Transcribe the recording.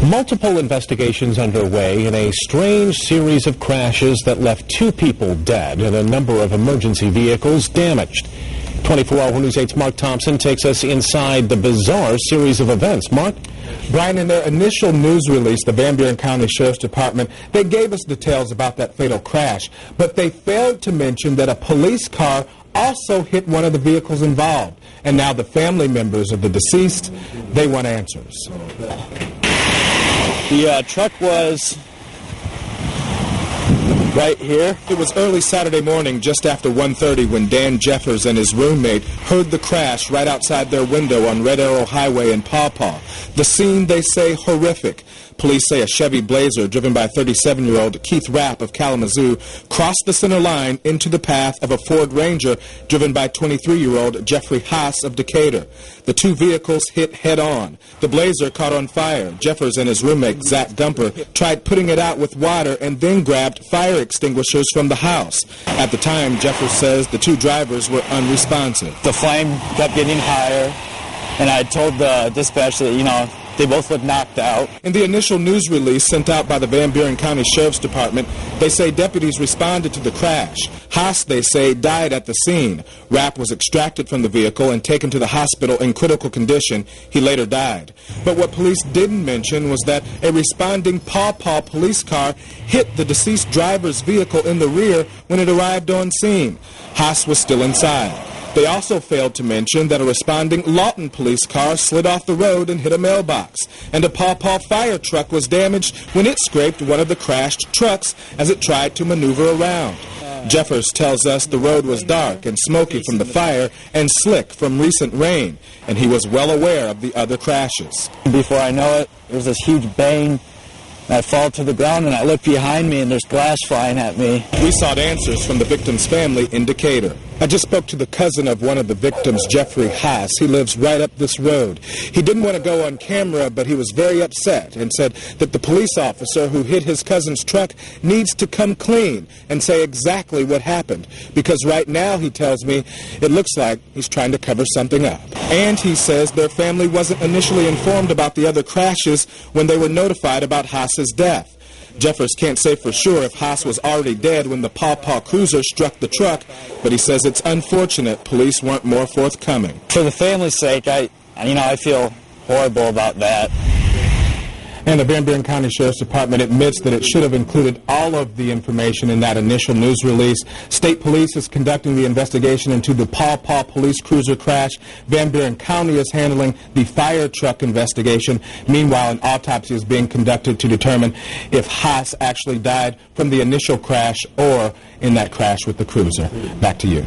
Multiple investigations underway in a strange series of crashes that left 2 people dead and a number of emergency vehicles damaged. 24-Hour News 8's Mark Thompson takes us inside the bizarre series of events. Mark? Brian, in their initial news release, the Van Buren County Sheriff's Department, they gave us details about that fatal crash, but they failed to mention that a police car also hit one of the vehicles involved. And now the family members of the deceased, they want answers. The truck was right here. It was early Saturday morning, just after 1:30, when Dan Jeffers and his roommate heard the crash right outside their window on Red Arrow Highway in Paw Paw. The scene, they say, horrific. Police say a Chevy Blazer driven by 37-year-old Keith Rapp of Kalamazoo crossed the center line into the path of a Ford Ranger driven by 23-year-old Jeffrey Haas of Decatur. The 2 vehicles hit head-on. The Blazer caught on fire. Jeffers and his roommate, Zach Dumper, tried putting it out with water and then grabbed fire extinguishers from the house. At the time, Jeffers says the 2 drivers were unresponsive. The flame kept getting higher, and I told the dispatch that, they both looked knocked out. In the initial news release sent out by the Van Buren County Sheriff's Department, they say deputies responded to the crash. Haas, they say, died at the scene. Rapp was extracted from the vehicle and taken to the hospital in critical condition. He later died. But what police didn't mention was that a responding Paw Paw police car hit the deceased driver's vehicle in the rear when it arrived on scene. Haas was still inside. They also failed to mention that a responding Lawton police car slid off the road and hit a mailbox, and a Paw Paw fire truck was damaged when it scraped one of the crashed trucks as it tried to maneuver around. Jeffers tells us the road was dark and smoky from the fire and slick from recent rain, and he was well aware of the other crashes. Before I know it, there was this huge bang. I fall to the ground, and I look behind me, and there's glass flying at me. We sought answers from the victim's family in Decatur. I just spoke to the cousin of one of the victims, Jeffrey Haas. He lives right up this road. He didn't want to go on camera, but he was very upset and said that the police officer who hit his cousin's truck needs to come clean and say exactly what happened. Because right now, he tells me, it looks like he's trying to cover something up. And he says their family wasn't initially informed about the other crashes when they were notified about Haas's death. Jeffers can't say for sure if Haas was already dead when the Paw Paw cruiser struck the truck, but he says it's unfortunate police weren't more forthcoming. For the family's sake, I feel horrible about that. And the Van Buren County Sheriff's Department admits that it should have included all of the information in that initial news release. State Police is conducting the investigation into the Paw Paw police cruiser crash. Van Buren County is handling the fire truck investigation. Meanwhile, an autopsy is being conducted to determine if Haas actually died from the initial crash or in that crash with the cruiser. Back to you.